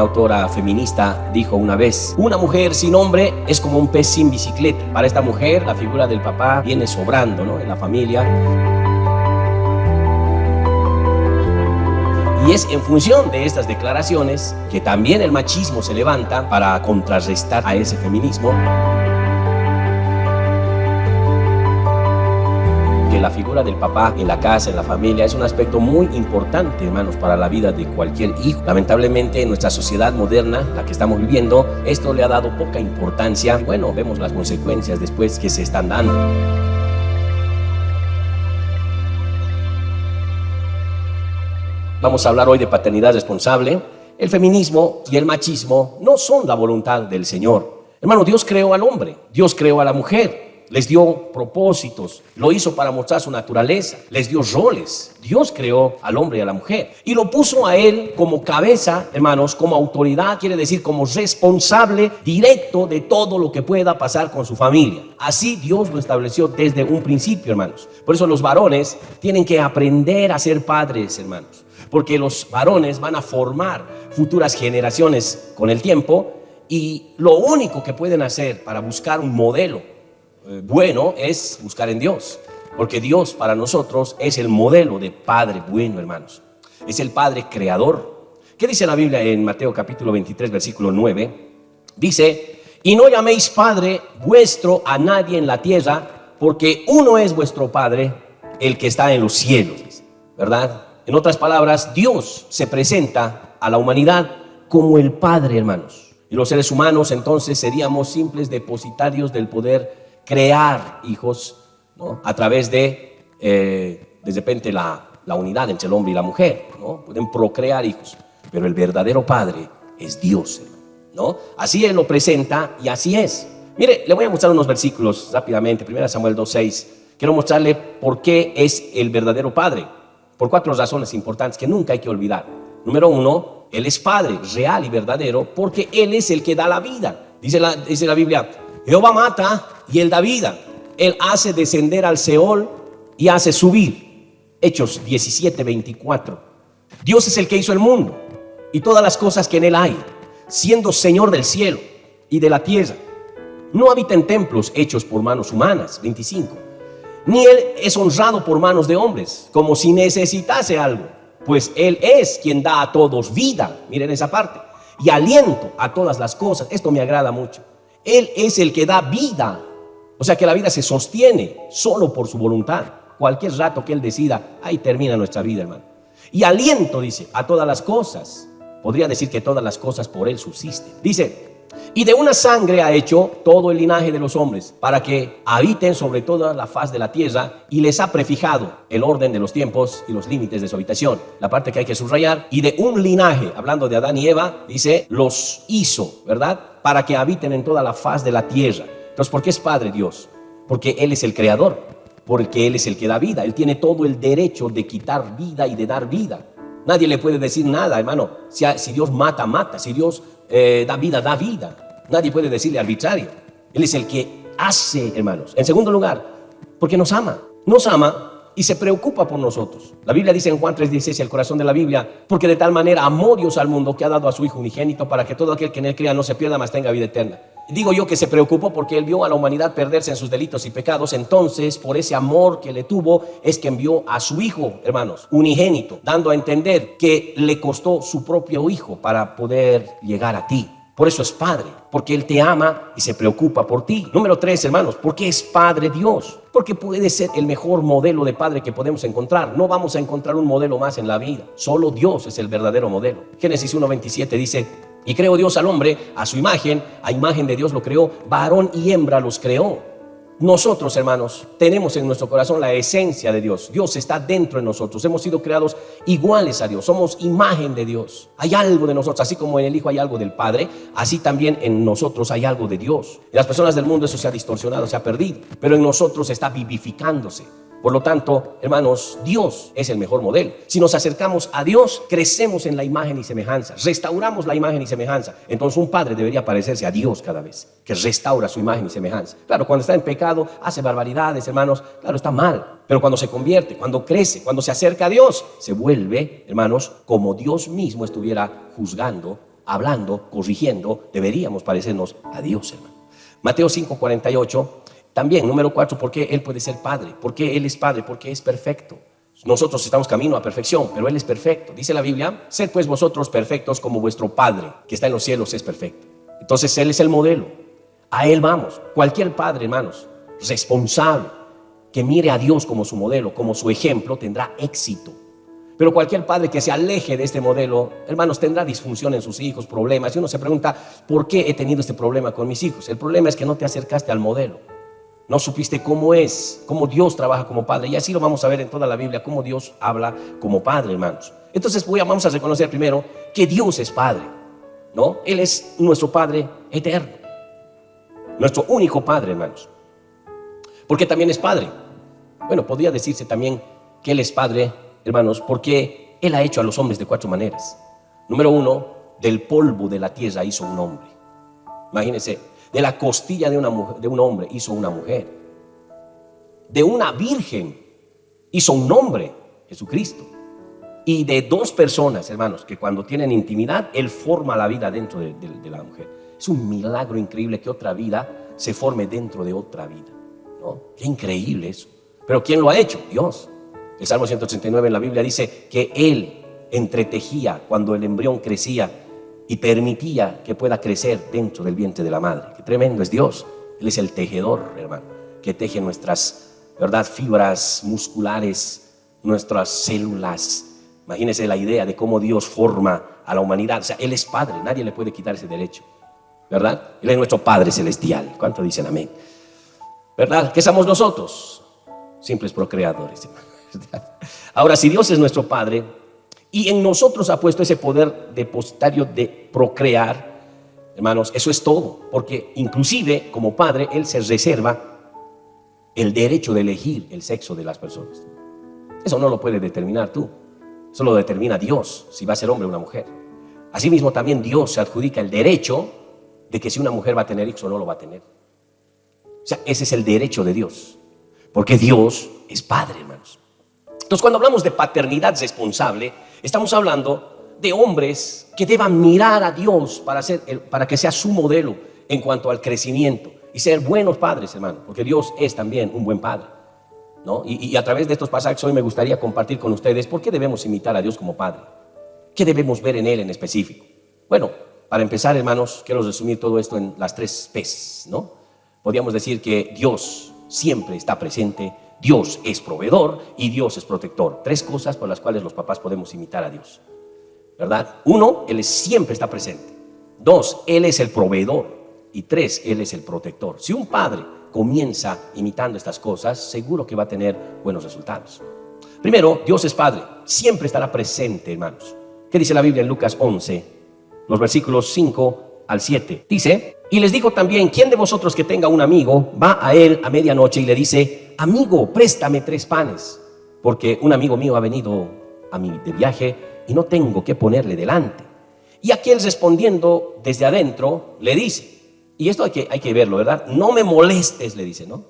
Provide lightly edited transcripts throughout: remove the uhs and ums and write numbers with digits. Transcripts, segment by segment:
Una autora feminista dijo una vez: una mujer sin hombre es como un pez sin bicicleta. Para esta mujer, la figura del papá viene sobrando, ¿no?, en la familia. Y es en función de estas declaraciones que también el machismo se levanta para contrarrestar a ese feminismo. Que la figura del papá en la casa, en la familia, es un aspecto muy importante, hermanos, para la vida de cualquier hijo. Lamentablemente, en nuestra sociedad moderna, la que estamos viviendo, esto le ha dado poca importancia. Bueno, vemos las consecuencias después que se están dando. Vamos a hablar hoy de paternidad responsable. El feminismo y el machismo no son la voluntad del Señor. Hermano, Dios creó al hombre, Dios creó a la mujer, les dio propósitos, lo hizo para mostrar su naturaleza, les dio roles. Dios creó al hombre y a la mujer y lo puso a él como cabeza, hermanos, como autoridad, quiere decir como responsable directo de todo lo que pueda pasar con su familia. Así Dios lo estableció desde un principio, hermanos. Por eso los varones tienen que aprender a ser padres, hermanos, porque los varones van a formar futuras generaciones con el tiempo, y lo único que pueden hacer para buscar un modelo bueno es buscar en Dios, porque Dios para nosotros es el modelo de padre bueno, hermanos. Es el padre creador. ¿Qué dice la Biblia en Mateo capítulo 23 versículo 9? Dice: y no llaméis padre vuestro a nadie en la tierra, porque uno es vuestro padre, el que está en los cielos, ¿verdad? En otras palabras, Dios se presenta a la humanidad como el Padre, hermanos. Y los seres humanos entonces seríamos simples depositarios del poder crear hijos, ¿no?, a través de repente la unidad entre el hombre y la mujer, ¿no? Pueden procrear hijos, pero el verdadero Padre es Dios, ¿no? Así Él lo presenta y así es. Mire, le voy a mostrar unos versículos rápidamente. 1 Samuel 2:6. Quiero mostrarle por qué es el verdadero Padre. Por 4 razones importantes que nunca hay que olvidar. Número 1, Él es Padre real y verdadero porque Él es el que da la vida. Dice la Biblia: Jehová mata y Él da vida. Él hace descender al Seol y hace subir. Hechos 17:24. Dios es el que hizo el mundo y todas las cosas que en él hay, siendo Señor del cielo y de la tierra. No habita en templos hechos por manos humanas. 25. Ni Él es honrado por manos de hombres, como si necesitase algo, pues Él es quien da a todos vida, miren esa parte, y aliento a todas las cosas. Esto me agrada mucho. Él es el que da vida, o sea que la vida se sostiene solo por su voluntad. Cualquier rato que Él decida, ahí termina nuestra vida, hermano. Y aliento, dice, a todas las cosas. Podría decir que todas las cosas por Él subsisten. Dice: y de una sangre ha hecho todo el linaje de los hombres, para que habiten sobre toda la faz de la tierra, y les ha prefijado el orden de los tiempos y los límites de su habitación. La parte que hay que subrayar: y de un linaje, hablando de Adán y Eva, dice, los hizo, ¿verdad?, para que habiten en toda la faz de la tierra. Entonces, ¿por qué es Padre Dios? Porque Él es el creador, porque Él es el que da vida. Él tiene todo el derecho de quitar vida y de dar vida. Nadie le puede decir nada, hermano. Si Dios mata, mata. Si Dios da vida, da vida. Nadie puede decirle arbitrario. Él es el que hace, hermanos. En segundo lugar, porque nos ama y se preocupa por nosotros. La Biblia dice en Juan 3:16, el corazón de la Biblia: porque de tal manera amó Dios al mundo que ha dado a su Hijo unigénito, para que todo aquel que en Él crea no se pierda, mas tenga vida eterna. Digo yo que se preocupó porque Él vio a la humanidad perderse en sus delitos y pecados. Entonces, por ese amor que le tuvo, es que envió a su Hijo, hermanos, unigénito, dando a entender que le costó su propio Hijo para poder llegar a ti. Por eso es Padre, porque Él te ama y se preocupa por ti. Número 3, hermanos, ¿por qué es Padre Dios? Porque puede ser el mejor modelo de padre que podemos encontrar. No vamos a encontrar un modelo más en la vida. Solo Dios es el verdadero modelo. Génesis 1:27 dice: y creó Dios al hombre a su imagen, a imagen de Dios lo creó, varón y hembra los creó. Nosotros, hermanos, tenemos en nuestro corazón la esencia de Dios. Dios está dentro de nosotros. Hemos sido creados iguales a Dios. Somos imagen de Dios. Hay algo de nosotros. Así como en el Hijo hay algo del Padre, así también en nosotros hay algo de Dios. En las personas del mundo eso se ha distorsionado, se ha perdido. Pero en nosotros está vivificándose. Por lo tanto, hermanos, Dios es el mejor modelo. Si nos acercamos a Dios, crecemos en la imagen y semejanza, restauramos la imagen y semejanza. Entonces un padre debería parecerse a Dios cada vez que restaura su imagen y semejanza. Claro, cuando está en pecado, hace barbaridades, hermanos, claro, está mal. Pero cuando se convierte, cuando crece, cuando se acerca a Dios, se vuelve, hermanos, como Dios mismo estuviera juzgando hablando, corrigiendo, deberíamos parecernos a Dios, hermano. Mateo 5:48, también, número 4, ¿por qué Él puede ser Padre? ¿Por qué Él es Padre? Porque es perfecto. Nosotros estamos camino a perfección, pero Él es perfecto. Dice la Biblia, sed pues vosotros perfectos como vuestro Padre que está en los cielos es perfecto. Entonces Él es el modelo. A Él vamos. Cualquier padre, hermanos, responsable, que mire a Dios como su modelo, como su ejemplo, tendrá éxito. Pero cualquier padre que se aleje de este modelo, hermanos, tendrá disfunción en sus hijos, problemas. Y uno se pregunta, ¿por qué he tenido este problema con mis hijos? El problema es que no te acercaste al modelo. No supiste cómo es, cómo Dios trabaja como padre. Y así lo vamos a ver en toda la Biblia, cómo Dios habla como padre, hermanos. Entonces vamos a reconocer primero que Dios es Padre, ¿no? Él es nuestro Padre eterno, nuestro único Padre, hermanos. Porque también es Padre. Bueno, podría decirse también que Él es Padre, hermanos, porque Él ha hecho a los hombres de 4 maneras. Número 1, del polvo de la tierra hizo un hombre. Imagínense, de la costilla de un hombre hizo una mujer. De una virgen hizo un hombre, Jesucristo. Y de 2 personas, hermanos, que cuando tienen intimidad, Él forma la vida dentro de la mujer. Es un milagro increíble que otra vida se forme dentro de otra vida, ¿no? Qué increíble eso. Pero ¿quién lo ha hecho? Dios. El Salmo 139 en la Biblia dice que Él entretejía cuando el embrión crecía y permitía que pueda crecer dentro del vientre de la madre. Qué tremendo es Dios. Él es el tejedor, hermano, que teje nuestras, ¿verdad?, fibras musculares, nuestras células. Imagínense la idea de cómo Dios forma a la humanidad. O sea, Él es Padre, nadie le puede quitar ese derecho, ¿verdad? Él es nuestro Padre celestial. ¿Cuánto dicen amén? ¿Verdad? ¿Qué somos nosotros? Simples procreadores. Ahora, si Dios es nuestro Padre y en nosotros ha puesto ese poder depositario de procrear, hermanos, eso es todo. Porque inclusive como Padre, Él se reserva el derecho de elegir el sexo de las personas. Eso no lo puede determinar tú. Eso lo determina Dios, si va a ser hombre o una mujer. Asimismo, también Dios se adjudica el derecho de que si una mujer va a tener hijos o no lo va a tener. O sea, ese es el derecho de Dios. Porque Dios es Padre, hermanos. Entonces, cuando hablamos de paternidad responsable, estamos hablando de hombres que deban mirar a Dios para que sea su modelo en cuanto al crecimiento y ser buenos padres, hermano. Porque Dios es también un buen Padre, ¿no? Y a través de estos pasajes hoy me gustaría compartir con ustedes por qué debemos imitar a Dios como Padre. ¿Qué debemos ver en Él en específico? Bueno, para empezar, hermanos, quiero resumir todo esto en las 3 P's, ¿no? Podríamos decir que Dios siempre está presente, Dios es proveedor y Dios es protector. 3 cosas por las cuales los papás podemos imitar a Dios, ¿verdad? 1, Él siempre está presente. 2, Él es el proveedor. Y 3, Él es el protector. Si un padre comienza imitando estas cosas, seguro que va a tener buenos resultados. Primero, Dios es Padre, siempre estará presente, hermanos. ¿Qué dice la Biblia en Lucas 11, los versículos 5 al 7? Dice, y les dijo también, ¿quién de vosotros que tenga un amigo va a él a medianoche y le dice, amigo, préstame 3 panes, porque un amigo mío ha venido a mí de viaje y no tengo qué ponerle delante? Y aquel respondiendo desde adentro le dice, y esto hay que verlo, ¿verdad? No me molestes, le dice, ¿no?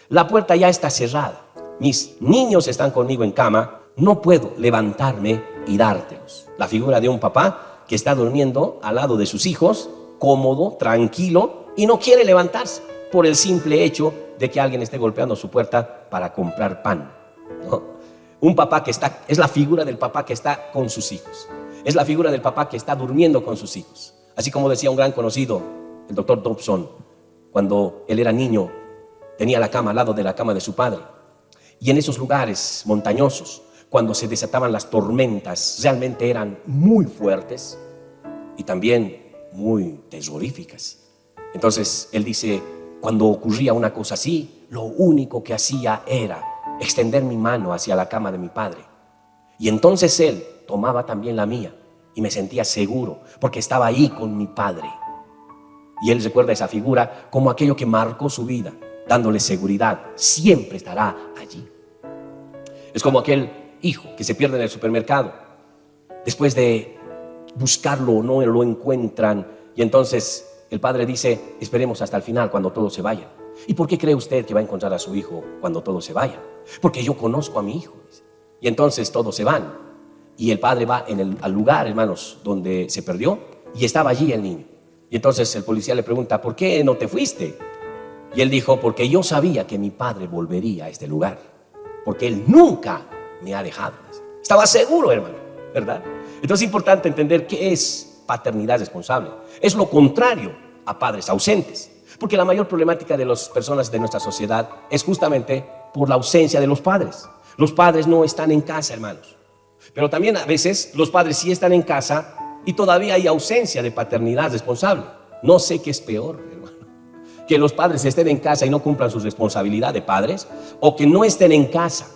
La puerta ya está cerrada. Mis niños están conmigo en cama. No puedo levantarme y dártelos. La figura de un papá que está durmiendo al lado de sus hijos, cómodo, tranquilo, y no quiere levantarse por el simple hecho de que alguien esté golpeando su puerta para comprar pan, ¿no? Un papá que está, es la figura del papá que está con sus hijos. Es la figura del papá que está durmiendo con sus hijos. Así como decía un gran conocido, el doctor Dobson, cuando él era niño, tenía la cama al lado de la cama de su padre. Y en esos lugares montañosos, cuando se desataban las tormentas, realmente eran muy fuertes y también muy terroríficas. Entonces, él dice, cuando ocurría una cosa así, lo único que hacía era extender mi mano hacia la cama de mi padre. Y entonces él tomaba también la mía y me sentía seguro porque estaba ahí con mi padre. Y él recuerda esa figura como aquello que marcó su vida, dándole seguridad. Siempre estará allí. Es como aquel hijo que se pierde en el supermercado. Después de buscarlo o no lo encuentran. Y entonces el padre dice, esperemos hasta el final cuando todos se vayan. ¿Y por qué cree usted que va a encontrar a su hijo cuando todos se vayan? Porque yo conozco a mi hijo. Y entonces todos se van. Y el padre va al lugar, hermanos, donde se perdió. Y estaba allí el niño. Y entonces el policía le pregunta, ¿por qué no te fuiste? Y él dijo, porque yo sabía que mi padre volvería a este lugar, porque él nunca me ha dejado. Estaba seguro, hermano, ¿verdad? Entonces es importante entender qué es paternidad responsable. Es lo contrario a padres ausentes, porque la mayor problemática de las personas de nuestra sociedad es justamente por la ausencia de los padres. Los padres no están en casa, hermanos. Pero también a veces los padres sí están en casa y todavía hay ausencia de paternidad responsable. No sé qué es peor, hermano, que los padres estén en casa y no cumplan su responsabilidad de padres, o que no estén en casa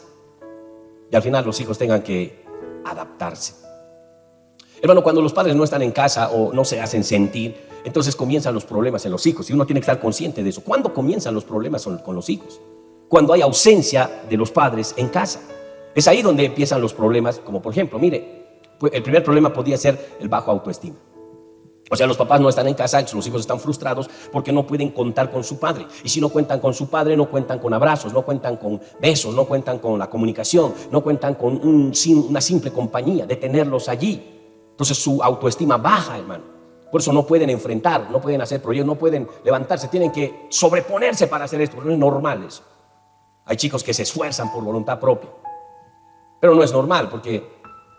y al final los hijos tengan que adaptarse. Hermano, cuando los padres no están en casa o no se hacen sentir, entonces comienzan los problemas en los hijos, y uno tiene que estar consciente de eso. ¿Cuándo comienzan los problemas con los hijos? Cuando hay ausencia de los padres en casa. Es ahí donde empiezan los problemas, como por ejemplo, mire, el primer problema podría ser el bajo autoestima. O sea, los papás no están en casa, los hijos están frustrados porque no pueden contar con su padre. Y si no cuentan con su padre, no cuentan con abrazos, no cuentan con besos, no cuentan con la comunicación, no cuentan con una simple compañía de tenerlos allí. Entonces su autoestima baja, hermano. Por eso no pueden enfrentar, no pueden hacer proyectos, no pueden levantarse, tienen que sobreponerse para hacer esto. No es normal eso. Hay chicos que se esfuerzan por voluntad propia, pero no es normal porque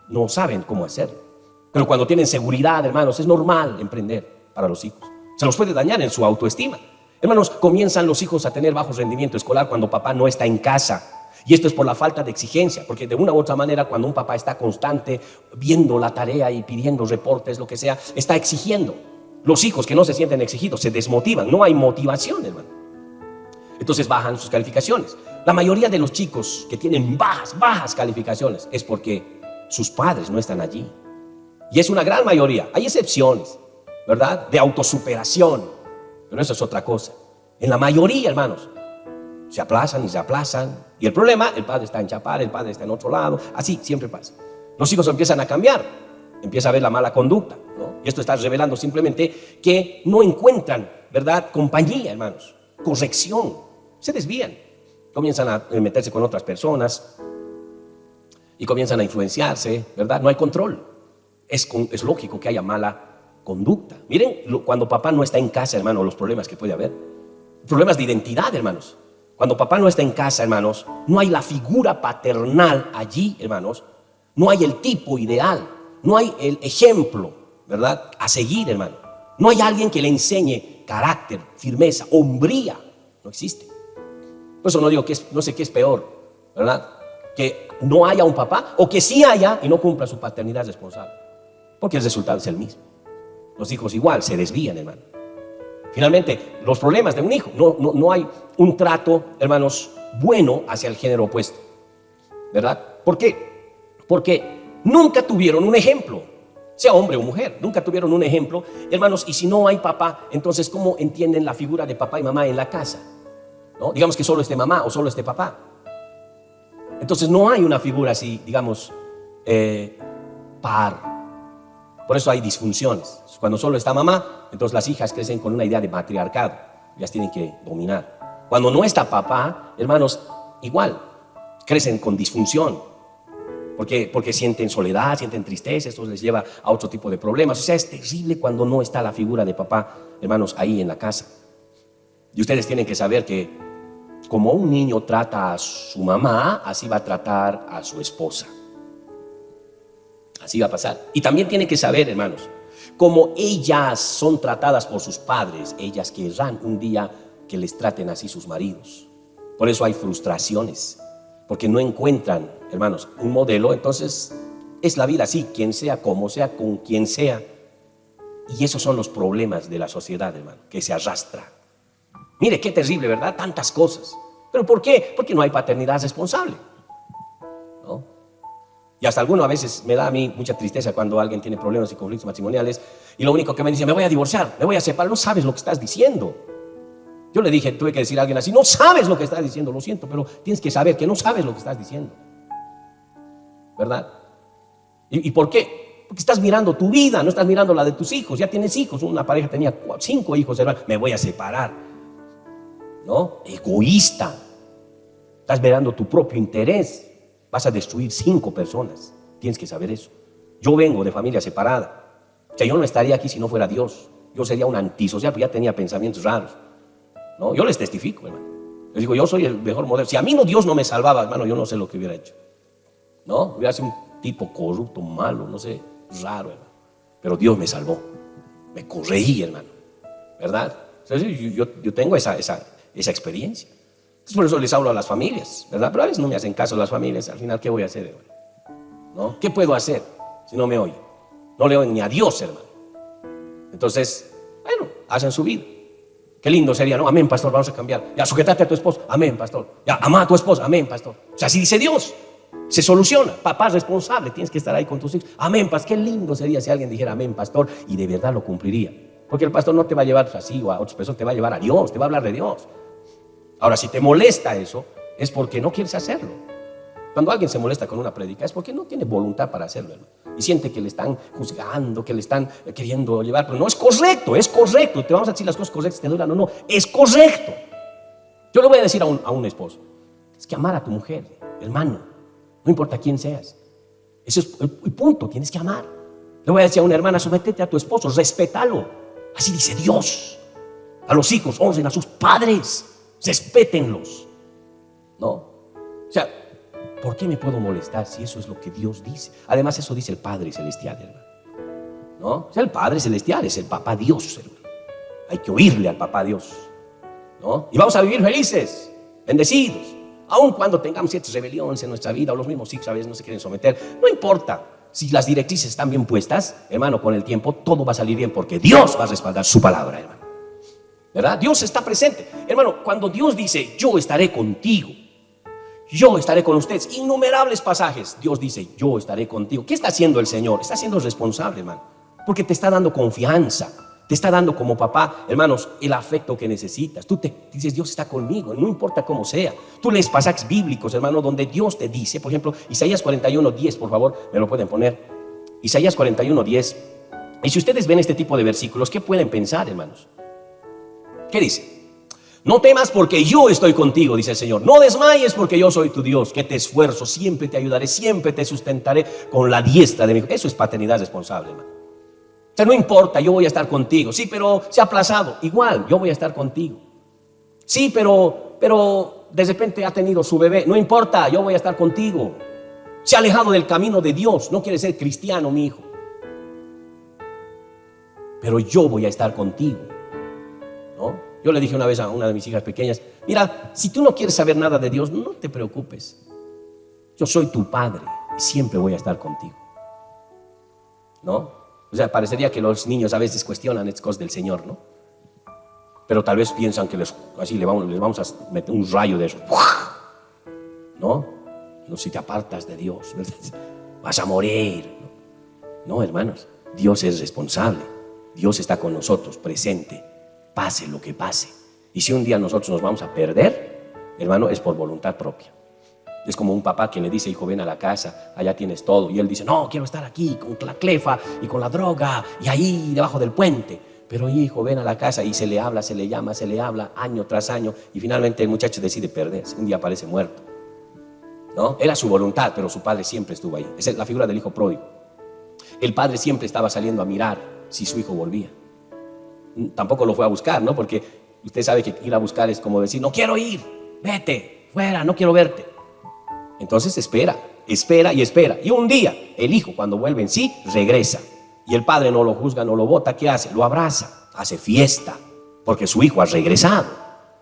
no saben cómo hacerlo. Pero cuando tienen seguridad, hermanos, es normal emprender para los hijos. Se los puede dañar en su autoestima. Hermanos, comienzan los hijos a tener bajo rendimiento escolar cuando papá no está en casa. Y esto es por la falta de exigencia, porque de una u otra manera, cuando un papá está constante viendo la tarea y pidiendo reportes, lo que sea, está exigiendo. Los hijos que no se sienten exigidos se desmotivan, no hay motivación, hermano. Entonces bajan sus calificaciones. La mayoría de los chicos que tienen bajas calificaciones es porque sus padres no están allí. Y es una gran mayoría. Hay excepciones, ¿verdad? De autosuperación, pero eso es otra cosa. En la mayoría, hermanos, se aplazan y se aplazan. Y el problema, el padre está en Chapar, el padre está en otro lado. Así siempre pasa. Los hijos empiezan a cambiar, empieza a ver la mala conducta, ¿no? Y esto está revelando simplemente que no encuentran, ¿verdad?, compañía, hermanos, corrección. Se desvían, comienzan a meterse con otras personas y comienzan a influenciarse, ¿verdad? No hay control. Es lógico que haya mala conducta. Miren, cuando papá no está en casa, hermano, los problemas que puede haber. Problemas de identidad, hermanos. Cuando papá no está en casa, hermanos, no hay la figura paternal allí, hermanos. No hay el tipo ideal. No hay el ejemplo, ¿verdad?, a seguir, hermano. No hay alguien que le enseñe carácter, firmeza, hombría. No existe. Por eso no digo no sé qué es peor, ¿verdad? Que no haya un papá o que sí haya y no cumpla su paternidad responsable. Porque el resultado es el mismo. Los hijos igual se desvían, hermano. Finalmente, los problemas de un hijo. No hay un trato, hermanos, bueno hacia el género opuesto, ¿verdad? ¿Por qué? Porque nunca tuvieron un ejemplo, sea hombre o mujer. Nunca tuvieron un ejemplo, hermanos. Y si no hay papá, entonces ¿cómo entienden la figura de papá y mamá en la casa? ¿No? Digamos que solo esté mamá o solo esté papá. Entonces no hay una figura así, digamos, par. Por eso hay disfunciones. Cuando solo está mamá, entonces las hijas crecen con una idea de matriarcado. Ellas tienen que dominar. Cuando no está papá, hermanos, igual, crecen con disfunción. Porque sienten soledad, sienten tristeza, esto les lleva a otro tipo de problemas. O sea, es terrible cuando no está la figura de papá, hermanos, ahí en la casa. Y ustedes tienen que saber que como un niño trata a su mamá, así va a tratar a su esposa. Así va a pasar. Y también tienen que saber, hermanos, como ellas son tratadas por sus padres, ellas querrán un día que les traten así sus maridos. Por eso hay frustraciones, porque no encuentran, hermanos, un modelo. Entonces es la vida así, quien sea, como sea, con quien sea. Y esos son los problemas de la sociedad, hermano, que se arrastra. Mire qué terrible, ¿verdad? Tantas cosas. ¿Pero por qué? Porque no hay paternidad responsable, ¿no? Y hasta alguno a veces me da a mí mucha tristeza cuando alguien tiene problemas y conflictos matrimoniales y lo único que me dice, me voy a divorciar, me voy a separar. No sabes lo que estás diciendo. Yo le dije, tuve que decir a alguien así, no sabes lo que estás diciendo, lo siento, pero tienes que saber que no sabes lo que estás diciendo, ¿verdad? ¿Y por qué? Porque estás mirando tu vida, no estás mirando la de tus hijos. Ya tienes hijos, una pareja tenía 5 hijos, hermano. Me voy a separar, ¿no? Egoísta. Estás mirando tu propio interés. Vas a destruir 5 personas. Tienes que saber eso. Yo vengo de familia separada. O sea, yo no estaría aquí si no fuera Dios. Yo sería un antisocial, porque ya tenía pensamientos raros. ¿No? Yo les testifico, hermano. Les digo, yo soy el mejor modelo. Si a mí Dios no me salvaba, hermano, yo no sé lo que hubiera hecho. ¿No? Hubiera sido un tipo corrupto, malo, no sé, raro, hermano. Pero Dios me salvó. Me corregí, hermano. ¿Verdad? Entonces, yo tengo esa experiencia. Entonces, por eso les hablo a las familias, ¿verdad? Pero a veces no me hacen caso las familias. Al final, ¿qué voy a hacer, hermano? ¿No? ¿Qué puedo hacer si no me oyen? No le oyen ni a Dios, hermano. Entonces, bueno, hacen su vida. Qué lindo sería, ¿no? Amén, pastor, vamos a cambiar. Ya, sujetate a tu esposo. Amén, pastor. Ya, ama a tu esposa. Amén, pastor. O sea, así dice Dios. Se soluciona. Papá responsable, tienes que estar ahí con tus hijos. Amén, pastor. Qué lindo sería si alguien dijera amén, pastor, y de verdad lo cumpliría. Porque el pastor no te va a llevar así o a otras personas, te va a llevar a Dios, te va a hablar de Dios. Ahora, si te molesta eso, es porque no quieres hacerlo. Cuando alguien se molesta con una prédica es porque no tiene voluntad para hacerlo, hermano. Y siente que le están juzgando, que le están queriendo llevar. Pero no es correcto, es correcto. Te vamos a decir las cosas correctas, te duran o no. Es correcto. Yo le voy a decir a un esposo: tienes que amar a tu mujer, hermano. No importa quién seas. Ese es el punto, tienes que amar. Le voy a decir a una hermana: sométete a tu esposo, respétalo. Así dice Dios. A los hijos, honren a sus padres, respétenlos. ¿No? O sea, ¿por qué me puedo molestar si eso es lo que Dios dice? Además, eso dice el Padre Celestial, hermano. ¿No? O sea, el Padre Celestial es el Papá Dios, hermano. Hay que oírle al Papá Dios. ¿No? Y vamos a vivir felices, bendecidos. Aun cuando tengamos ciertas rebeliones en nuestra vida, o los mismos hijos a veces no se quieren someter, no importa. Si las directrices están bien puestas, hermano, con el tiempo todo va a salir bien, porque Dios va a respaldar su palabra, hermano. ¿Verdad? Dios está presente. Hermano, cuando Dios dice, yo estaré contigo, yo estaré con ustedes, innumerables pasajes, Dios dice, yo estaré contigo. ¿Qué está haciendo el Señor? Está siendo responsable, hermano, porque te está dando confianza, te está dando como papá, hermanos, el afecto que necesitas. Tú te dices, Dios está conmigo, no importa cómo sea. Tú lees pasajes bíblicos, hermano, donde Dios te dice, por ejemplo, Isaías 41:10, por favor, me lo pueden poner. Isaías 41:10. Y si ustedes ven este tipo de versículos, ¿qué pueden pensar, hermanos? ¿Qué dice? No temas porque yo estoy contigo, dice el Señor. No desmayes porque yo soy tu Dios, que te esfuerzo, siempre te ayudaré, siempre te sustentaré con la diestra de mi. Eso es paternidad responsable, hermano. O sea, no importa, yo voy a estar contigo. Sí, pero se ha aplazado. Igual, yo voy a estar contigo. Sí, pero de repente ha tenido su bebé. No importa, yo voy a estar contigo. Se ha alejado del camino de Dios. No quiere ser cristiano, mi hijo. Pero yo voy a estar contigo. ¿No? Yo le dije una vez a una de mis hijas pequeñas: mira, si tú no quieres saber nada de Dios, no te preocupes. Yo soy tu padre y siempre voy a estar contigo. ¿No? O sea, parecería que los niños a veces cuestionan estas cosas del Señor, ¿no? Pero tal vez piensan que les vamos a meter un rayo de eso. ¿No? No, si te apartas de Dios, ¿verdad? Vas a morir. No, hermanos, Dios es responsable. Dios está con nosotros, presente, pase lo que pase. Y si un día nosotros nos vamos a perder, hermano, es por voluntad propia. Es como un papá que le dice: hijo, ven a la casa, allá tienes todo. Y él dice: no, quiero estar aquí con la clefa y con la droga y ahí debajo del puente. Pero hijo, ven a la casa. Y se le habla, se le llama, se le habla año tras año. Y finalmente el muchacho decide perderse. Un día aparece muerto. ¿No? Era su voluntad, pero su padre siempre estuvo ahí. Esa es la figura del hijo pródigo. El padre siempre estaba saliendo a mirar si su hijo volvía. Tampoco lo fue a buscar, ¿no? Porque usted sabe que ir a buscar es como decir: no quiero ir, vete, fuera, no quiero verte. Entonces espera y espera. Y un día el hijo, cuando vuelve en sí, regresa. Y el padre no lo juzga, no lo bota. ¿Qué hace? Lo abraza, hace fiesta, porque su hijo ha regresado.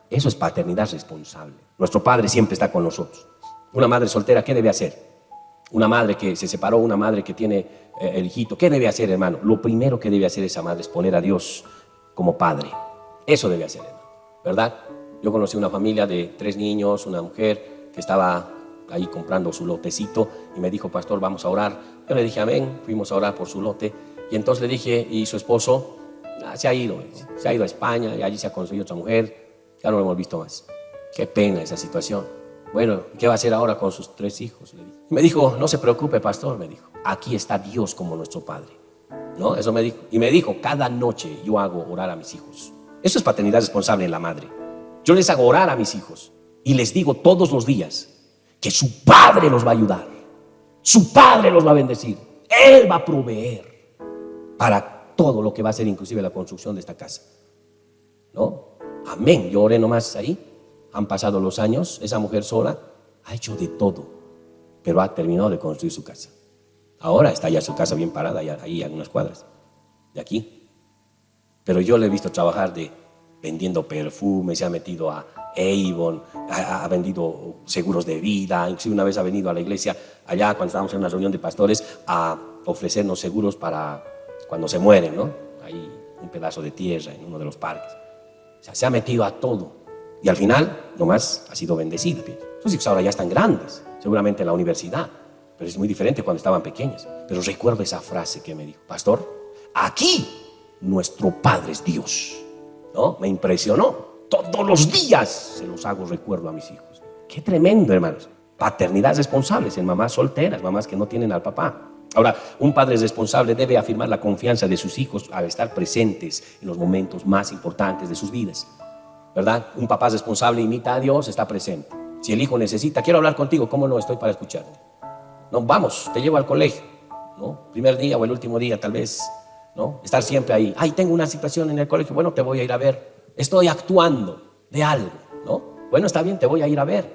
Eso es paternidad responsable. Nuestro padre siempre está con nosotros. Una madre soltera, ¿qué debe hacer? Una madre que se separó, una madre que tiene el hijito, ¿qué debe hacer, hermano? Lo primero que debe hacer esa madre es poner a Dios como padre. Eso debe hacer, hermano, ¿verdad? Yo conocí una familia de 3 niños, una mujer que estaba ahí comprando su lotecito y me dijo: pastor, vamos a orar. Yo le dije amén, fuimos a orar por su lote. Y entonces le dije: y su esposo se ha ido a España y allí se ha conseguido otra mujer, ya no lo hemos visto más. Qué pena esa situación. Bueno, ¿qué va a hacer ahora con sus 3 hijos? Le dije. Y me dijo: no se preocupe, pastor, me dijo, aquí está Dios como nuestro padre. ¿No? Eso me dijo. Y me dijo: cada noche yo hago orar a mis hijos. Eso es paternidad responsable en la madre. Yo les hago orar a mis hijos y les digo todos los días que su padre los va a ayudar, su padre los va a bendecir, él va a proveer para todo lo que va a ser inclusive la construcción de esta casa. ¿No? Amén. Yo oré nomás ahí. Han pasado los años. Esa mujer sola ha hecho de todo, pero ha terminado de construir su casa. Ahora está ya su casa bien parada, ahí a unas cuadras de aquí. Pero yo le he visto trabajar vendiendo perfumes, se ha metido a Avon, ha vendido seguros de vida. Inclusive una vez ha venido a la iglesia allá cuando estábamos en una reunión de pastores a ofrecernos seguros para cuando se mueren, ¿no? Ahí un pedazo de tierra en uno de los parques. O sea, se ha metido a todo y al final nomás ha sido bendecida. Sus hijos ahora ya están grandes, seguramente en la universidad, pero es muy diferente cuando estaban pequeños. Pero recuerdo esa frase que me dijo: pastor, aquí nuestro Padre es Dios. ¿No? Me impresionó. Todos los días se los hago recuerdo a mis hijos. Qué tremendo, hermanos. Paternidades responsables en mamás solteras, mamás que no tienen al papá. Ahora, un padre responsable debe afirmar la confianza de sus hijos al estar presentes en los momentos más importantes de sus vidas, ¿verdad? Un papá responsable imita a Dios, está presente. Si el hijo necesita, quiero hablar contigo, ¿cómo no estoy para escucharte? No, vamos, te llevo al colegio, ¿no? Primer día o el último día, tal vez, ¿no? Estar siempre ahí. Ay, tengo una situación en el colegio, bueno, te voy a ir a ver. Estoy actuando de algo, ¿no? Bueno, está bien, te voy a ir a ver,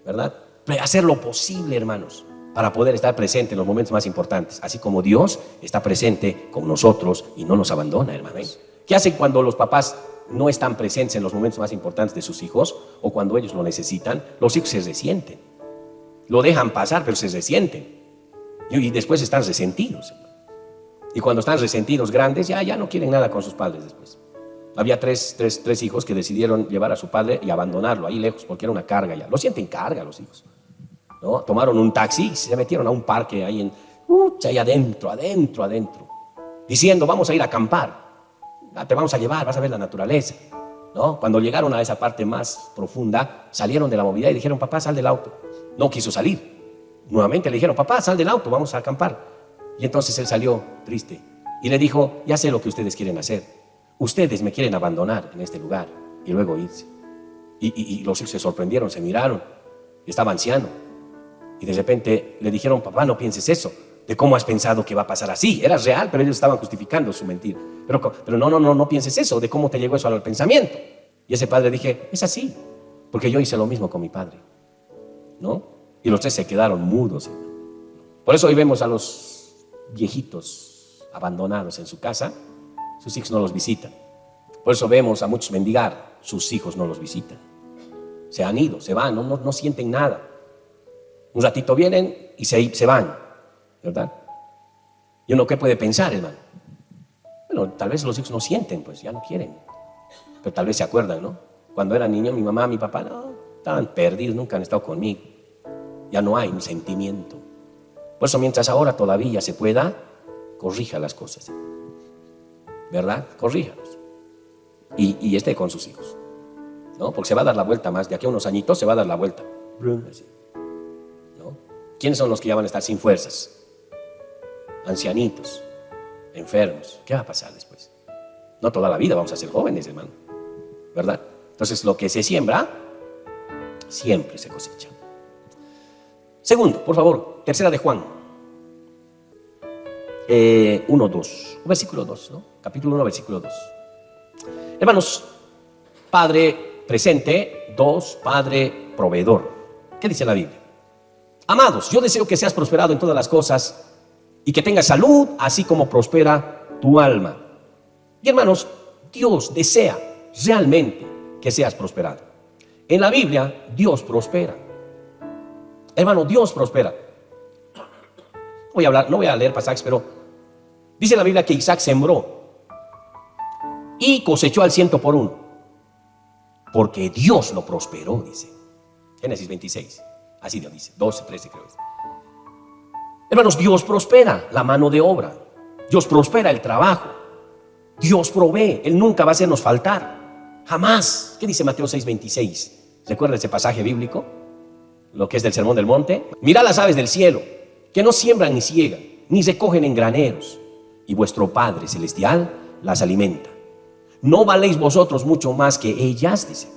¿verdad? Pero hacer lo posible, hermanos, para poder estar presente en los momentos más importantes, así como Dios está presente con nosotros y no nos abandona, hermanos. ¿Qué hacen cuando los papás no están presentes en los momentos más importantes de sus hijos o cuando ellos lo necesitan? Los hijos se resienten, lo dejan pasar, pero se resienten y después están resentidos. Y cuando están resentidos grandes, ya no quieren nada con sus padres después. Había tres hijos que decidieron llevar a su padre y abandonarlo ahí lejos porque era una carga ya. Lo sienten carga los hijos, ¿no? Tomaron un taxi y se metieron a un parque ahí ahí adentro, diciendo: vamos a ir a acampar, te vamos a llevar, vas a ver la naturaleza, ¿no? Cuando llegaron a esa parte más profunda, salieron de la movilidad y dijeron: papá, sal del auto. No quiso salir. Nuevamente le dijeron: papá, sal del auto, vamos a acampar. Y entonces él salió triste y le dijo: ya sé lo que ustedes quieren hacer. Ustedes me quieren abandonar en este lugar y luego irse. Y los hijos se sorprendieron, se miraron. Estaba anciano. Y de repente le dijeron: papá, no pienses eso. ¿De cómo has pensado que va a pasar así? Era real, pero ellos estaban justificando su mentira. Pero no pienses eso. ¿De cómo te llegó eso al pensamiento? Y ese padre dije: es así, porque yo hice lo mismo con mi padre, ¿no? Y los tres se quedaron mudos. Por eso hoy vemos a los viejitos abandonados en su casa. Sus hijos no los visitan. Por eso vemos a muchos mendigar. Sus hijos no los visitan. Se han ido, se van, no sienten nada. Un ratito vienen y se van, ¿verdad? ¿Y uno qué puede pensar, hermano? Bueno, tal vez los hijos no sienten, pues ya no quieren. Pero tal vez se acuerdan, ¿no? Cuando era niño, mi mamá, mi papá, no, estaban perdidos, nunca han estado conmigo. Ya no hay un sentimiento. Por eso, mientras ahora todavía se pueda, corrija las cosas, ¿verdad? Corríjalos. Y esté con sus hijos, ¿no? Porque se va a dar la vuelta más. De aquí a unos añitos se va a dar la vuelta. Así, ¿no? ¿Quiénes son los que ya van a estar sin fuerzas? Ancianitos, enfermos. ¿Qué va a pasar después? No toda la vida vamos a ser jóvenes, hermano, ¿verdad? Entonces, lo que se siembra, siempre se cosecha. Segundo, por favor, tercera de Juan 1:2, versículo 2, ¿no? Capítulo 1, versículo 2. Hermanos, Padre presente, 2, Padre proveedor. ¿Qué dice la Biblia? Amados, yo deseo que seas prosperado en todas las cosas y que tengas salud, así como prospera tu alma. Y hermanos, Dios desea realmente que seas prosperado. En la Biblia, Dios prospera. Hermano, Dios prospera. No voy a leer pasajes, pero dice la Biblia que Isaac sembró y cosechó al 100 por 1, porque Dios lo prosperó, dice Génesis 26. Así Dios dice, 12, 13 creo. Hermanos, Dios prospera la mano de obra. Dios prospera el trabajo. Dios provee. Él nunca va a hacernos faltar. Jamás. ¿Qué dice Mateo 6:26? ¿Recuerda ese pasaje bíblico? Lo que es del Sermón del Monte. Mirad las aves del cielo, que no siembran ni ciegan, ni recogen en graneros, y vuestro Padre Celestial las alimenta. ¿No valéis vosotros mucho más que ellas? Dice.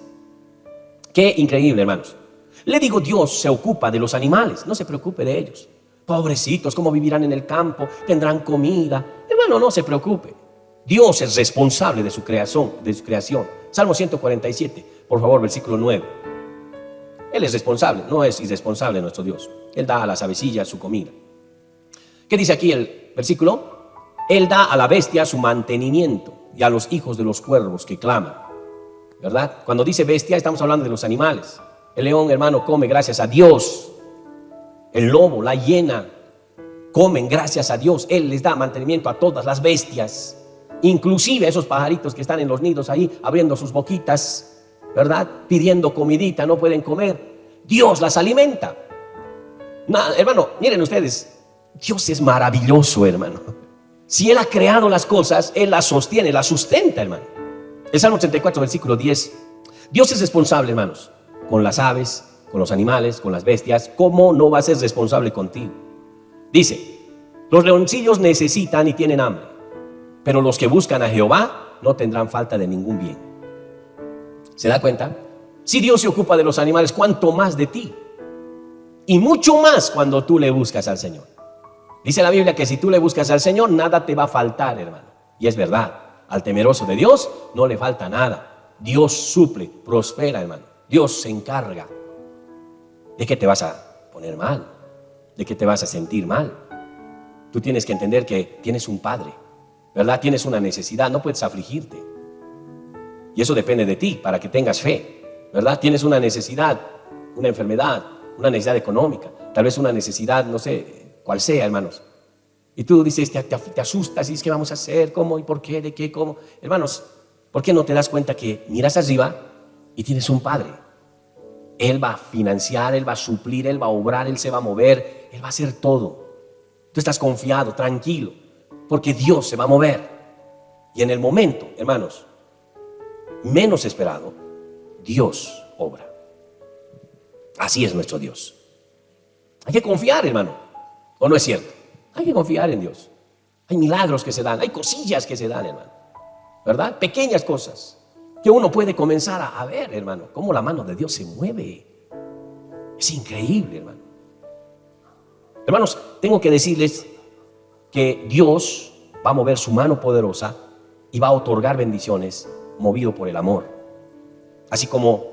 Qué increíble, hermanos. Le digo, Dios se ocupa de los animales, no se preocupe de ellos. Pobrecitos, ¿cómo vivirán en el campo? ¿Tendrán comida? Hermano, no se preocupe. Dios es responsable de su creación. Salmo 147, por favor, versículo 9. Él es responsable, no es irresponsable nuestro Dios. Él da a las avecillas su comida. ¿Qué dice aquí el versículo? Él da a la bestia su mantenimiento y a los hijos de los cuervos que claman. ¿Verdad? Cuando dice bestia estamos hablando de los animales. El león, hermano, come gracias a Dios. El lobo, la hiena, comen gracias a Dios. Él les da mantenimiento a todas las bestias, inclusive a esos pajaritos que están en los nidos ahí abriendo sus boquitas, ¿verdad? Pidiendo comidita, no pueden comer. Dios las alimenta. Hermano, miren ustedes, Dios es maravilloso, hermano. Si Él ha creado las cosas, Él las sostiene, las sustenta, hermano. El Salmo 34, versículo 10. Dios es responsable, hermanos, con las aves, con los animales, con las bestias. ¿Cómo no va a ser responsable contigo? Dice, los leoncillos necesitan y tienen hambre, pero los que buscan a Jehová no tendrán falta de ningún bien. ¿Se da cuenta? Si Dios se ocupa de los animales, ¿cuánto más de ti? Y mucho más cuando tú le buscas al Señor. Dice la Biblia que si tú le buscas al Señor, nada te va a faltar, hermano. Y es verdad, al temeroso de Dios no le falta nada. Dios suple, prospera, hermano. Dios se encarga. ¿De qué te vas a poner mal? ¿De qué te vas a sentir mal? Tú tienes que entender que tienes un Padre, ¿verdad? Tienes una necesidad, no puedes afligirte. Y eso depende de ti, para que tengas fe, ¿verdad? Tienes una necesidad, una enfermedad, una necesidad económica, tal vez una necesidad, no sé, cuál sea, hermanos. Y tú dices, te asustas y dices, ¿qué vamos a hacer? ¿Cómo? ¿Y por qué? ¿De qué? ¿Cómo? Hermanos, ¿por qué no te das cuenta que miras arriba y tienes un Padre? Él va a financiar, Él va a suplir, Él va a obrar, Él se va a mover, Él va a hacer todo. Tú estás confiado, tranquilo, porque Dios se va a mover. Y en el momento, hermanos, menos esperado, Dios obra. Así es nuestro Dios. Hay que confiar, hermano. ¿O no es cierto? Hay que confiar en Dios. Hay milagros que se dan, hay cosillas que se dan, hermano, ¿verdad? Pequeñas cosas que uno puede comenzar a ver, hermano, cómo la mano de Dios se mueve. Es increíble, hermano. Hermanos, tengo que decirles que Dios va a mover su mano poderosa y va a otorgar bendiciones movido por el amor. Así como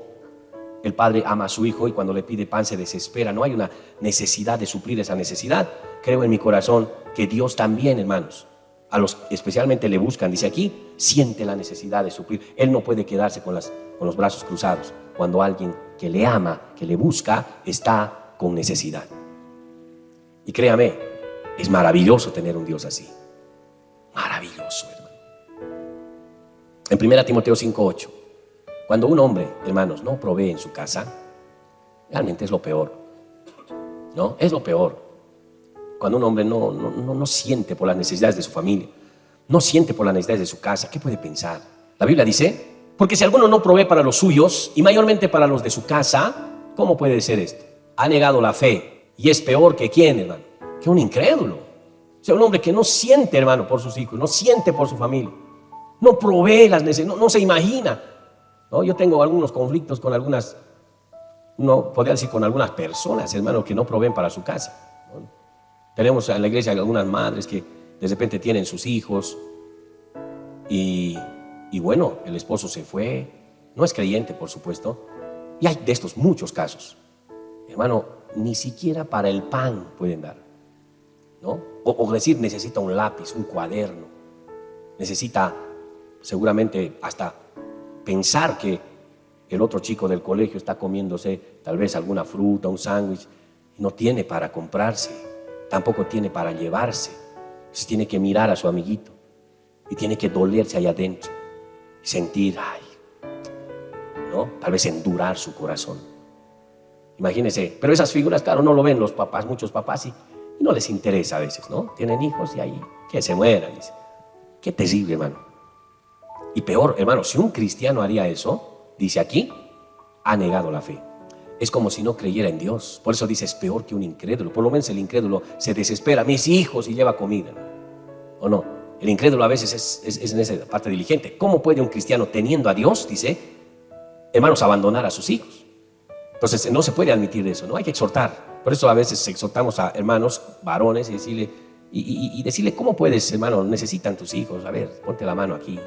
el padre ama a su hijo y cuando le pide pan se desespera, no hay una necesidad de suplir esa necesidad. Creo en mi corazón que Dios también, hermanos, a los que especialmente le buscan, dice aquí, siente la necesidad de suplir. Él no puede quedarse con los brazos cruzados cuando alguien que le ama, que le busca, está con necesidad. Y créame, es maravilloso tener un Dios así. Maravilloso, hermano. En 1 Timoteo 5:8, cuando un hombre, hermanos, no provee en su casa, realmente es lo peor. ¿No? Es lo peor. Cuando un hombre no siente por las necesidades de su familia, no siente por las necesidades de su casa, ¿qué puede pensar? La Biblia dice, porque si alguno no provee para los suyos y mayormente para los de su casa, ¿cómo puede ser esto? Ha negado la fe y es peor que ¿quién, hermano? Que un incrédulo. O sea, un hombre que no siente, hermano, por sus hijos, no siente por su familia, no provee las necesidades, no se imagina. ¿No? Yo tengo algunos conflictos con algunas, no podría decir con algunas personas, hermano, que no proveen para su casa. ¿No? Tenemos en la iglesia algunas madres que de repente tienen sus hijos y bueno, el esposo se fue, no es creyente, por supuesto, y hay de estos muchos casos. Hermano, ni siquiera para el pan pueden dar, ¿no? O decir, necesita un lápiz, un cuaderno, necesita seguramente hasta pensar que el otro chico del colegio está comiéndose tal vez alguna fruta, un sándwich, y no tiene para comprarse. Tampoco tiene para llevarse. Entonces tiene que mirar a su amiguito y tiene que dolerse allá adentro y sentir, ay, ¿no? Tal vez endurar su corazón. Imagínense, pero esas figuras, claro, no lo ven los papás, muchos papás, y no les interesa a veces, ¿no? Tienen hijos y ahí, que se mueran, dice. Qué terrible, hermano. Y peor, hermano, si un cristiano haría eso, dice aquí, ha negado la fe. Es como si no creyera en Dios. Por eso dice, es peor que un incrédulo. Por lo menos el incrédulo se desespera, mis hijos, y lleva comida, ¿no? ¿O no? El incrédulo a veces es en esa parte diligente. ¿Cómo puede un cristiano, teniendo a Dios, dice, hermanos, abandonar a sus hijos? Entonces no se puede admitir eso, ¿no? Hay que exhortar. Por eso a veces exhortamos a hermanos varones y decirle, y decirle, ¿cómo puedes, hermano? Necesitan tus hijos. A ver, ponte la mano aquí.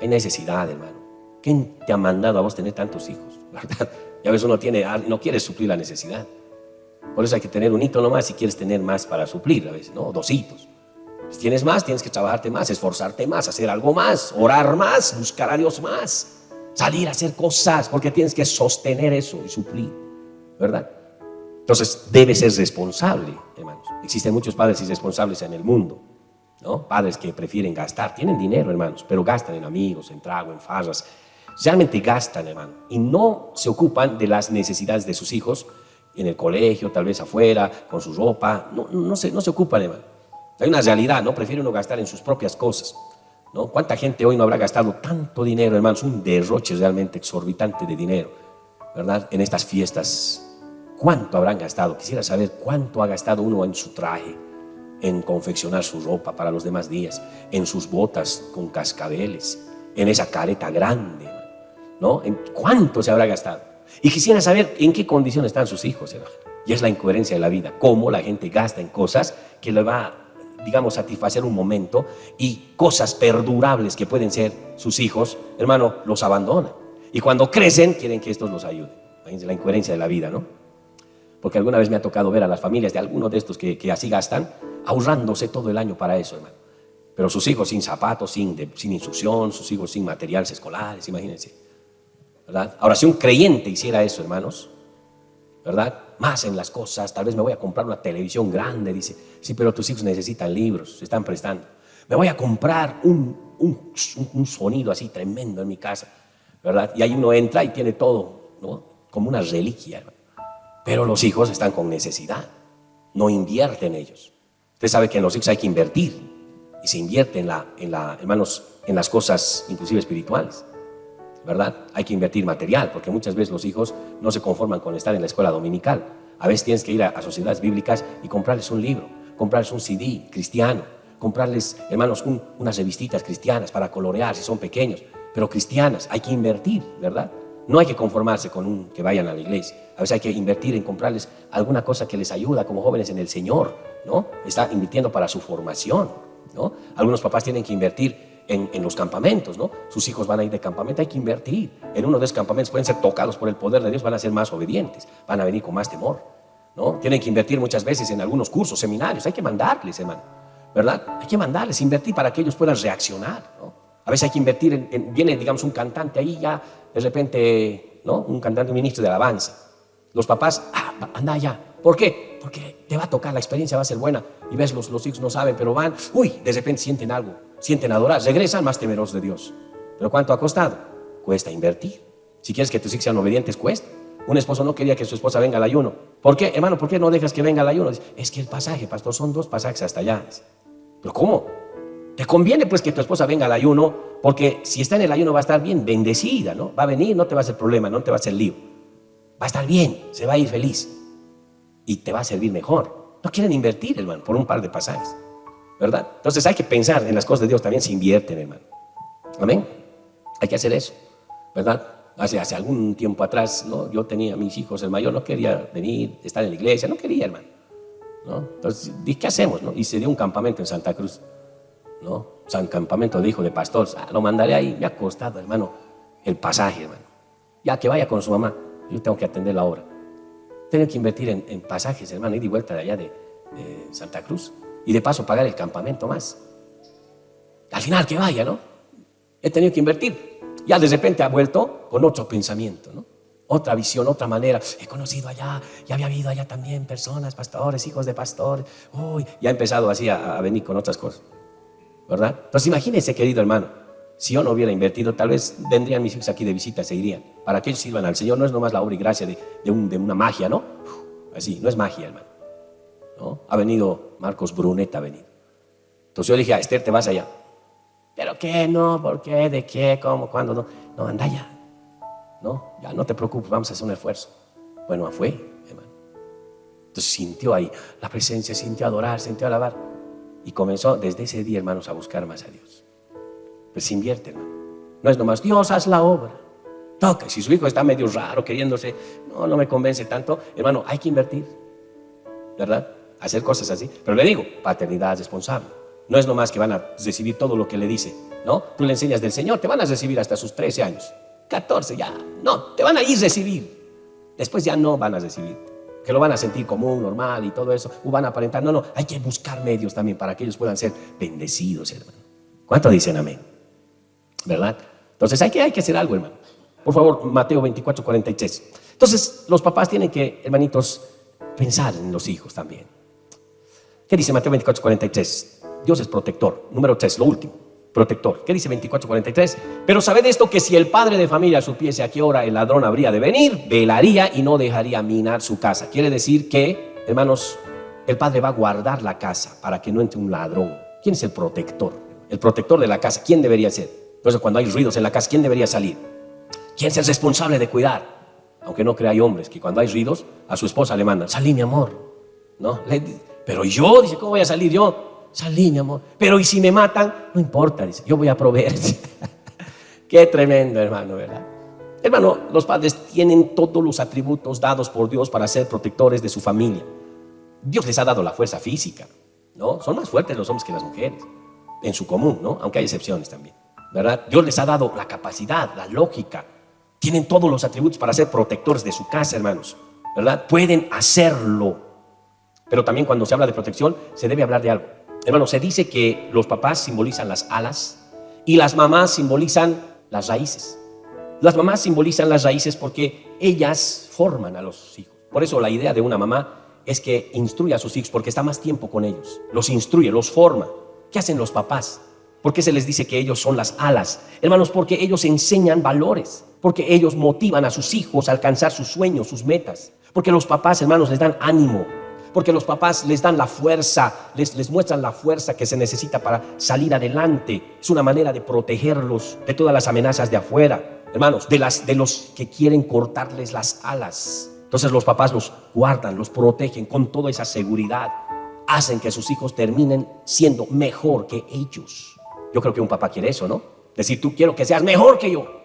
Hay necesidad, hermano. ¿Quién te ha mandado a vos tener tantos hijos? ¿Verdad? Y a veces uno no quiere suplir la necesidad. Por eso hay que tener un hito nomás si quieres tener más para suplir a veces, ¿no? 2 hitos. Si tienes más, tienes que trabajarte más, esforzarte más, hacer algo más, orar más, buscar a Dios más, salir a hacer cosas, porque tienes que sostener eso y suplir, ¿verdad? Entonces, debes ser responsable, hermanos. Existen muchos padres irresponsables en el mundo, ¿no? Padres que prefieren gastar, tienen dinero, hermanos, pero gastan en amigos, en trago, en farras. Realmente gastan, hermano, y no se ocupan de las necesidades de sus hijos en el colegio, tal vez afuera, con su ropa. No se ocupan, hermano. Hay una realidad, ¿no? Prefiere uno gastar en sus propias cosas, ¿no? ¿Cuánta gente hoy no habrá gastado tanto dinero, hermanos? Un derroche realmente exorbitante de dinero, ¿verdad? En estas fiestas. ¿Cuánto habrán gastado? Quisiera saber cuánto ha gastado uno en su traje, en confeccionar su ropa para los demás días, en sus botas con cascabeles, en esa careta grande, ¿no? ¿En cuánto se habrá gastado? Y quisiera saber en qué condición están sus hijos, hermano. Y es la incoherencia de la vida, cómo la gente gasta en cosas que le va, digamos, satisfacer un momento, y cosas perdurables que pueden ser sus hijos, hermano, los abandonan. Y cuando crecen, quieren que estos los ayuden. Imagínense la incoherencia de la vida, ¿no? Porque alguna vez me ha tocado ver a las familias de algunos de estos que así gastan, ahorrándose todo el año para eso, hermano. Pero sus hijos sin zapatos, sin instrucción, sus hijos sin materiales escolares, imagínense, ¿verdad? Ahora, si un creyente hiciera eso, hermanos, ¿verdad? Más en las cosas, tal vez me voy a comprar una televisión grande, dice, sí, pero tus hijos necesitan libros, se están prestando. Me voy a comprar un sonido así tremendo en mi casa, ¿verdad? Y ahí uno entra y tiene todo, ¿no? Como una reliquia, hermano. Pero los hijos están con necesidad, no invierten ellos. Usted sabe que en los hijos hay que invertir, y se invierte hermanos, en las cosas inclusive espirituales, ¿verdad? Hay que invertir material, porque muchas veces los hijos no se conforman con estar en la escuela dominical. A veces tienes que ir a sociedades bíblicas y comprarles un libro, comprarles un CD cristiano, comprarles, hermanos, unas revistitas cristianas para colorear si son pequeños, pero cristianas. Hay que invertir, ¿verdad? No hay que conformarse con que vayan a la iglesia. A veces hay que invertir en comprarles alguna cosa que les ayuda como jóvenes en el Señor, ¿no? Está invirtiendo para su formación, ¿no? Algunos papás tienen que invertir en los campamentos, ¿no? Sus hijos van a ir de campamento, hay que invertir. En uno de esos campamentos pueden ser tocados por el poder de Dios, van a ser más obedientes, van a venir con más temor, ¿no? Tienen que invertir muchas veces en algunos cursos, seminarios, hay que mandarles, hermano, ¿verdad? Hay que mandarles, invertir para que ellos puedan reaccionar, ¿no? A veces hay que invertir viene, digamos, un cantante ahí ya, de repente, ¿no? Un cantante, un ministro de alabanza. Los papás, anda allá. ¿Por qué? Porque te va a tocar, la experiencia va a ser buena. Y ves, los hijos no saben, pero van, de repente sienten algo, sienten adorar, regresan más temerosos de Dios. ¿Pero cuánto ha costado? Cuesta invertir. Si quieres que tus hijos sean obedientes, cuesta. Un esposo no quería que su esposa venga al ayuno. ¿Por qué, hermano? ¿Por qué no dejas que venga al ayuno? Dice, es que el pasaje, pastor, son 2 pasajes hasta allá. Dice, ¿pero cómo? Te conviene pues que tu esposa venga al ayuno, porque si está en el ayuno va a estar bien bendecida, ¿no? Va a venir, no te va a hacer problema, no te va a hacer lío. Va a estar bien, se va a ir feliz y te va a servir mejor. No quieren invertir, hermano, por un par de pasajes, ¿verdad? Entonces hay que pensar en las cosas de Dios, también se invierten, hermano. Amén. Hay que hacer eso, ¿verdad? Hace algún tiempo atrás, ¿no? Yo tenía a mis hijos, el mayor no quería venir, estar en la iglesia, no quería, hermano, ¿no? Entonces dije, ¿qué hacemos, no? Y se dio un campamento en Santa Cruz, ¿no? San campamento de hijo de pastor, lo mandaré ahí. Me ha costado, hermano, el pasaje, hermano. Ya que vaya con su mamá, yo tengo que atender la obra. Tengo que invertir en pasajes, hermano, ir y vuelta de allá de Santa Cruz, y de paso pagar el campamento más. Al final que vaya, ¿no? He tenido que invertir. Ya de repente ha vuelto con otro pensamiento, ¿no? Otra visión, otra manera. He conocido allá, ya había habido allá también personas, pastores, hijos de pastores. Ya ha empezado así a venir con otras cosas, ¿verdad? Entonces imagínense, querido hermano, si yo no hubiera invertido, tal vez vendrían mis hijos aquí de visita, se irían, para que ellos sirvan al Señor. No es nomás la obra y gracia de una magia, ¿no? Así, no es magia, hermano, ¿no? Ha venido Marcos Brunet, ha venido. Entonces yo dije, Esther, te vas allá. ¿Pero qué? No, ¿por qué? ¿De qué? ¿Cómo? ¿Cuándo? No, anda ya. No, ya no te preocupes, vamos a hacer un esfuerzo. Bueno, fue, hermano. Entonces sintió ahí la presencia, sintió adorar, sintió alabar. Y comenzó desde ese día, hermanos, a buscar más a Dios. Pues se invierte, hermano. No es nomás, Dios, haz la obra. Toca. Si su hijo está medio raro, queriéndose, no me convence tanto, hermano, hay que invertir, ¿verdad? hacer cosas así. Pero le digo, paternidad responsable. No es nomás que van a recibir todo lo que le dice, ¿no? Tú le enseñas del Señor, te van a recibir hasta sus 13 años, 14 ya. No, te van a ir a recibir. Después ya no van a recibir. Que lo van a sentir común, normal y todo eso. O van a aparentar. No, hay que buscar medios también para que ellos puedan ser bendecidos, hermano. ¿Cuánto dicen amén? ¿Verdad? Entonces hay que hacer algo, hermano. Por favor, Mateo 24:43. Entonces los papás tienen que, hermanitos, pensar en los hijos también. ¿Qué dice Mateo 24:43? Dios es protector. Número 3, lo último, protector. ¿Qué dice 24:43? Pero sabed esto, que si el padre de familia supiese a qué hora el ladrón habría de venir, velaría y no dejaría minar su casa. Quiere decir que, hermanos, el padre va a guardar la casa para que no entre un ladrón. ¿Quién es el protector? El protector de la casa, ¿quién debería ser? Entonces, cuando hay ruidos en la casa, ¿quién debería salir? ¿Quién es el responsable de cuidar? Aunque no crea, hay hombres que cuando hay ruidos, a su esposa le mandan: salí, mi amor. ¿No? Pero yo, dice, ¿cómo voy a salir yo? Salí, mi amor. Pero ¿y si me matan? No importa, dice, yo voy a proveer. Qué tremendo, hermano, ¿verdad? Hermano, los padres tienen todos los atributos dados por Dios para ser protectores de su familia. Dios les ha dado la fuerza física, ¿no? Son más fuertes los hombres que las mujeres, en su común, ¿no? Aunque hay excepciones también, ¿verdad? Dios les ha dado la capacidad, la lógica. Tienen todos los atributos para ser protectores de su casa, hermanos, ¿verdad? Pueden hacerlo. Pero también cuando se habla de protección, se debe hablar de algo. Hermano, se dice que los papás simbolizan las alas y las mamás simbolizan las raíces. Las mamás simbolizan las raíces porque ellas forman a los hijos. Por eso la idea de una mamá es que instruye a sus hijos, porque está más tiempo con ellos. Los instruye, los forma. ¿Qué hacen los papás? ¿Por qué se les dice que ellos son las alas? Hermanos, porque ellos enseñan valores, porque ellos motivan a sus hijos a alcanzar sus sueños, sus metas. Porque los papás, hermanos, les dan ánimo. Porque los papás les dan la fuerza, les muestran la fuerza que se necesita para salir adelante. Es una manera de protegerlos de todas las amenazas de afuera, hermanos, de los que quieren cortarles las alas. Entonces los papás los guardan, los protegen con toda esa seguridad. Hacen que sus hijos terminen siendo mejor que ellos. Yo creo que un papá quiere eso, ¿no? Decir, tú quiero que seas mejor que yo.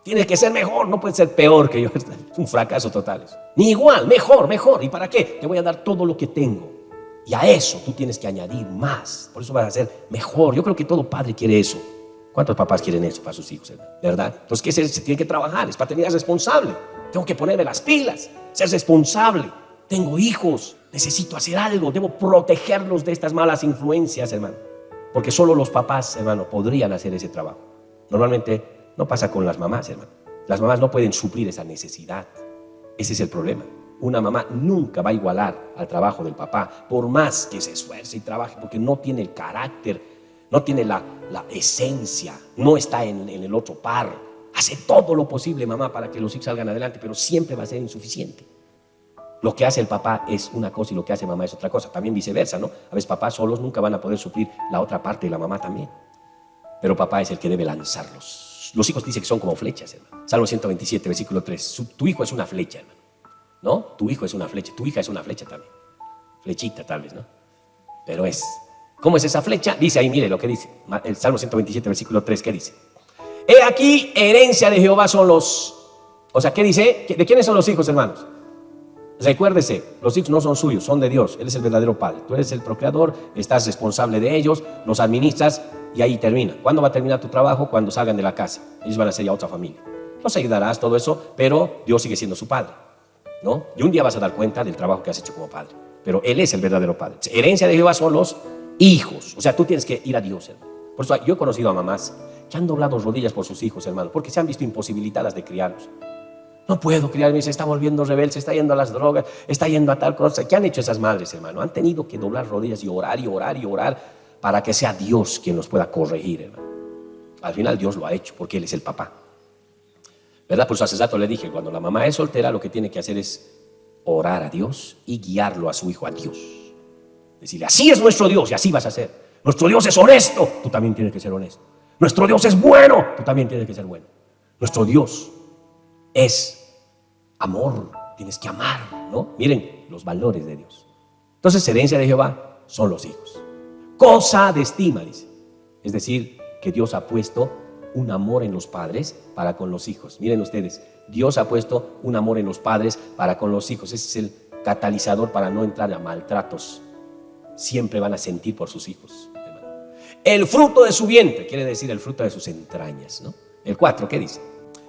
Tienes que ser mejor, no puedes ser peor que yo. Es un fracaso total eso. Ni igual, mejor. ¿Y para qué? Te voy a dar todo lo que tengo. Y a eso tú tienes que añadir más. Por eso vas a ser mejor. Yo creo que todo padre quiere eso. ¿Cuántos papás quieren eso para sus hijos, verdad? Entonces, ¿qué se tiene que trabajar? Es paternidad responsable. Tengo que ponerme las pilas, ser responsable. Tengo hijos, necesito hacer algo. Debo protegerlos de estas malas influencias, hermano. Porque solo los papás, hermano, podrían hacer ese trabajo. Normalmente no pasa con las mamás, hermano. Las mamás no pueden suplir esa necesidad. Ese es el problema. Una mamá nunca va a igualar al trabajo del papá, por más que se esfuerce y trabaje, porque no tiene el carácter, no tiene la esencia, no está en el otro par. Hace todo lo posible, mamá, para que los hijos salgan adelante, pero siempre va a ser insuficiente. Lo que hace el papá es una cosa y lo que hace mamá es otra cosa. También viceversa, ¿no? A veces papás solos nunca van a poder suplir la otra parte y la mamá también. Pero papá es el que debe lanzarlos. Los hijos dicen que son como flechas, hermano. Salmo 127, versículo 3. Tu hijo es una flecha, hermano. ¿No? Tu hijo es una flecha. Tu hija es una flecha también. Flechita tal vez, ¿no? Pero es. ¿Cómo es esa flecha? Dice ahí, mire lo que dice. El Salmo 127, versículo 3, ¿qué dice? He aquí, herencia de Jehová son los... O sea, ¿qué dice? ¿De quiénes son los hijos, hermanos? Recuérdese, los hijos no son suyos, son de Dios. Él es el verdadero padre. Tú eres el procreador, estás responsable de ellos, los administras y ahí termina. ¿Cuándo va a terminar tu trabajo? Cuando salgan de la casa. Ellos van a ser ya otra familia. Los ayudarás, todo eso, pero Dios sigue siendo su padre, ¿no? Y un día vas a dar cuenta del trabajo que has hecho como padre. Pero Él es el verdadero padre. Herencia de Jehová son los hijos. O sea, tú tienes que ir a Dios, hermano. Por eso yo he conocido a mamás que han doblado rodillas por sus hijos, hermano, porque se han visto imposibilitadas de criarlos. No puedo criarme, se está volviendo rebelde, se está yendo a las drogas, está yendo a tal cosa. ¿Qué han hecho esas madres, hermano? Han tenido que doblar rodillas y orar para que sea Dios quien los pueda corregir, hermano. Al final Dios lo ha hecho porque Él es el papá, ¿verdad? Por eso hace rato le dije, cuando la mamá es soltera, lo que tiene que hacer es orar a Dios y guiarlo a su hijo a Dios. Decirle, así es nuestro Dios y así vas a ser. Nuestro Dios es honesto, tú también tienes que ser honesto. Nuestro Dios es bueno, tú también tienes que ser bueno. Nuestro Dios es amor, tienes que amar, ¿no? Miren los valores de Dios. Entonces, herencia de Jehová son los hijos. Cosa de estima, dice. Es decir, que Dios ha puesto un amor en los padres para con los hijos. Miren ustedes, Dios ha puesto un amor en los padres para con los hijos. Ese es el catalizador para no entrar a maltratos siempre van a sentir por sus hijos, hermano. El fruto de su vientre, quiere decir el fruto de sus entrañas, ¿no? El 4, ¿qué dice?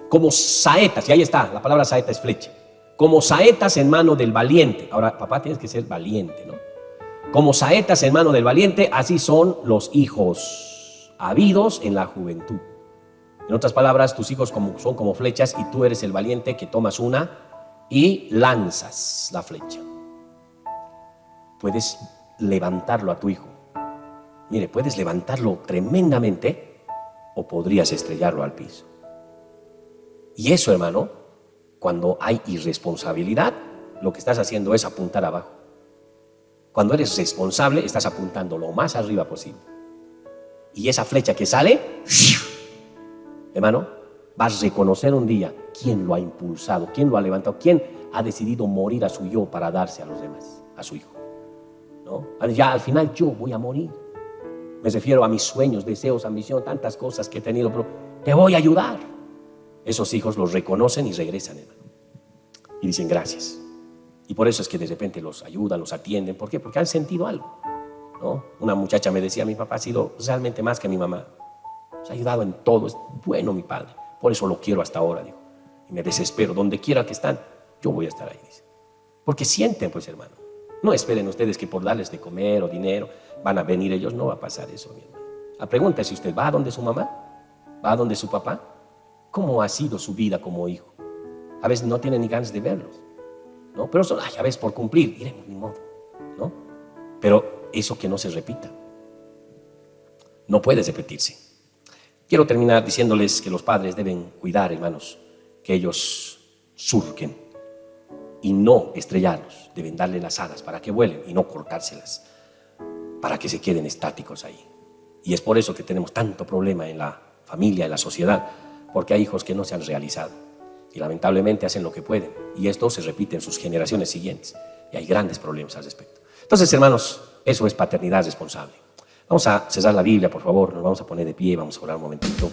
Como saetas, y ahí está, la palabra saeta es flecha. Como saetas en mano del valiente. Ahora, papá, tienes que ser valiente, ¿no? Como saetas en mano del valiente, así son los hijos habidos en la juventud. En otras palabras, tus hijos son como flechas y tú eres el valiente que tomas una y lanzas la flecha. Puedes levantarlo a tu hijo. Mire, puedes levantarlo tremendamente o podrías estrellarlo al piso. Y eso, hermano, cuando hay irresponsabilidad, lo que estás haciendo es apuntar abajo. Cuando eres responsable, estás apuntando lo más arriba posible. Y esa flecha que sale, hermano, vas a reconocer un día quién lo ha impulsado, quién lo ha levantado, quién ha decidido morir a su yo para darse a los demás, a su hijo, ¿no? Ya al final yo voy a morir. Me refiero a mis sueños, deseos, ambición, tantas cosas que he tenido, pero te voy a ayudar. Esos hijos los reconocen y regresan, hermano. Y dicen gracias. Y por eso es que de repente los ayudan, los atienden. ¿Por qué? Porque han sentido algo, ¿no? Una muchacha me decía, mi papá ha sido realmente más que mi mamá. Nos ha ayudado en todo, es bueno mi padre. Por eso lo quiero hasta ahora, digo. Y me desespero, donde quiera que están, yo voy a estar ahí, dice. Porque sienten, pues, hermano. No esperen ustedes que por darles de comer o dinero van a venir ellos. No va a pasar eso, mi hermano. La pregunta es si usted va a donde su mamá, va a donde su papá. ¿Cómo ha sido su vida como hijo? A veces no tienen ni ganas de verlos, ¿no? Pero eso, a veces por cumplir, iremos ni modo, ¿no? Pero eso que no se repita. No puede repetirse. Quiero terminar diciéndoles que los padres deben cuidar, hermanos, que ellos surquen y no estrellarlos. Deben darle las alas para que vuelen y no cortárselas, para que se queden estáticos ahí. Y es por eso que tenemos tanto problema en la familia, en la sociedad, porque hay hijos que no se han realizado y lamentablemente hacen lo que pueden y esto se repite en sus generaciones siguientes y hay grandes problemas al respecto. Entonces, hermanos, eso es paternidad responsable. Vamos a cerrar la Biblia, por favor, nos vamos a poner de pie, vamos a orar un momentito.